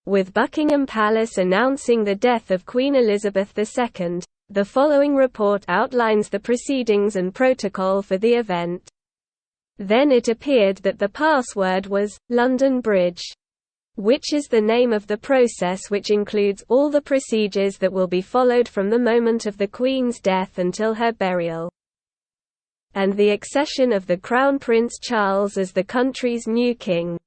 with Buckingham Palace announcing the death of Queen Elizabeth II. The following report outlines the proceedings and protocol for the event. Then it appeared that the password was, London Bridge, which is the name of the process, which includes all the procedures that will be followed from the moment of the Queen's death until her burial, and the accession of the Crown Prince Charles as the country's new king.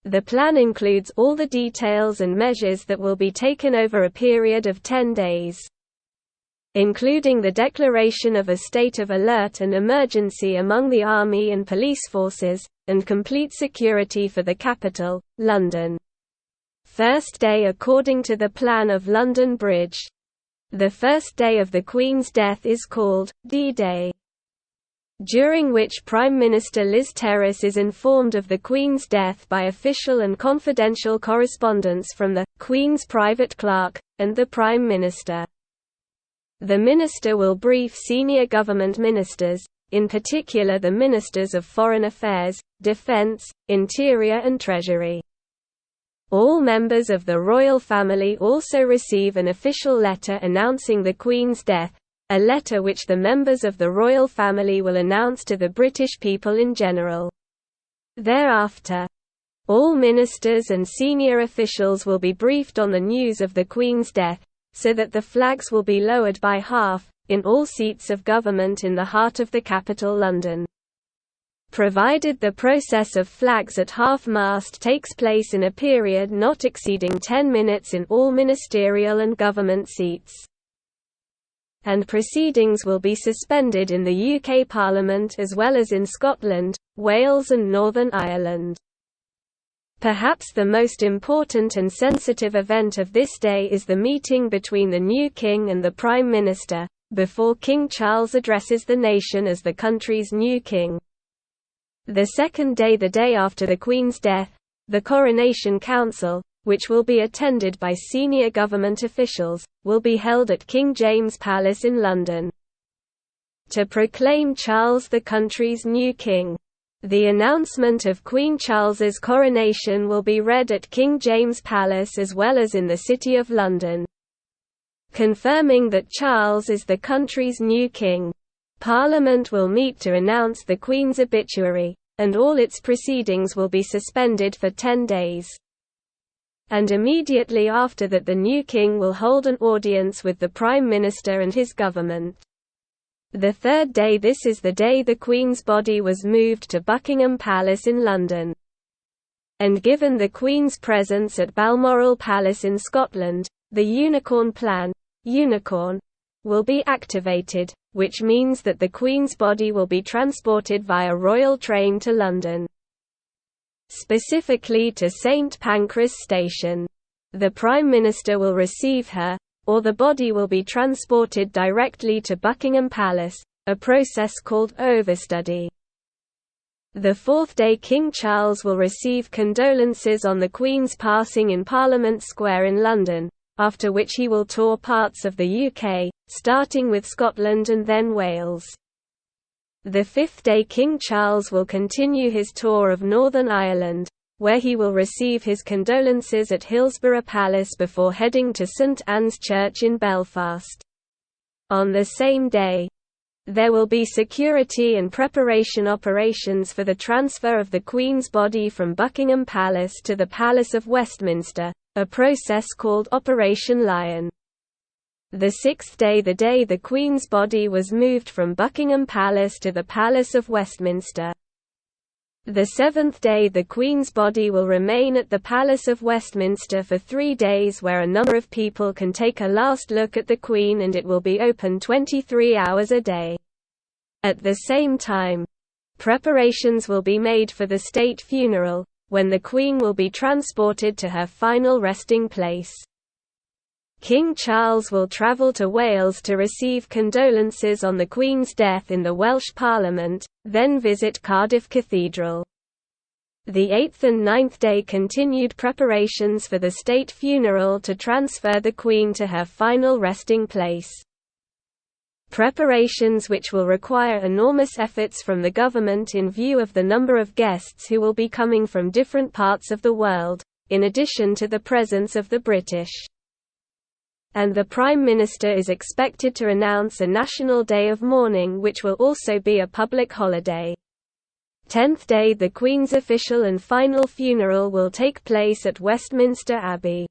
The plan includes all the details and measures that will be taken over a period of 10 days, including the declaration of a state of alert and emergency among the army and police forces, and complete security for the capital, London. First day according to the plan of London Bridge. The first day of the Queen's death is called D-Day, during which Prime Minister Liz Truss is informed of the Queen's death by official and confidential correspondence from the Queen's private clerk and the Prime Minister. The minister will brief senior government ministers, in particular the Ministers of Foreign Affairs, Defence, Interior and Treasury. All members of the royal family also receive an official letter announcing the Queen's death, a letter which the members of the royal family will announce to the British people in general. Thereafter, all ministers and senior officials will be briefed on the news of the Queen's death, so that the flags will be lowered by half, in all seats of government in the heart of the capital London, provided the process of flags at half-mast takes place in a period not exceeding 10 minutes in all ministerial and government seats. And proceedings will be suspended in the UK Parliament as well as in Scotland, Wales and Northern Ireland. Perhaps the most important and sensitive event of this day is the meeting between the new king and the Prime Minister, before King Charles addresses the nation as the country's new king. The second day, the day after the Queen's death, the Coronation Council, which will be attended by senior government officials, will be held at King James Palace in London, to proclaim Charles the country's new king. The announcement of Queen Charles's coronation will be read at King James Palace as well as in the City of London, confirming that Charles is the country's new king. Parliament will meet to announce the Queen's obituary, and all its proceedings will be suspended for 10 days. And immediately after that the new king will hold an audience with the Prime Minister and his government. The third day, this is the day the Queen's body was moved to Buckingham Palace in London. And given the Queen's presence at Balmoral Palace in Scotland, the Unicorn Plan will be activated, which means that the Queen's body will be transported via royal train to London, specifically to St Pancras Station. The Prime Minister will receive her, or the body will be transported directly to Buckingham Palace, a process called overstudy. The fourth day, King Charles will receive condolences on the Queen's passing in Parliament Square in London, after which he will tour parts of the UK, starting with Scotland and then Wales. The fifth day, King Charles will continue his tour of Northern Ireland, where he will receive his condolences at Hillsborough Palace before heading to St Anne's Church in Belfast. On the same day, there will be security and preparation operations for the transfer of the Queen's body from Buckingham Palace to the Palace of Westminster, a process called Operation Lion. The sixth day, the day the Queen's body was moved from Buckingham Palace to the Palace of Westminster. The seventh day, the Queen's body will remain at the Palace of Westminster for 3 days, where a number of people can take a last look at the Queen, and it will be open 23 hours a day. At the same time, preparations will be made for the state funeral, when the Queen will be transported to her final resting place. King Charles will travel to Wales to receive condolences on the Queen's death in the Welsh Parliament, then visit Cardiff Cathedral. The 8th and 9th day, continued preparations for the state funeral to transfer the Queen to her final resting place. Preparations which will require enormous efforts from the government in view of the number of guests who will be coming from different parts of the world, in addition to the presence of the British. And the Prime Minister is expected to announce a national day of mourning, which will also be a public holiday. 10th day, the Queen's official and final funeral will take place at Westminster Abbey.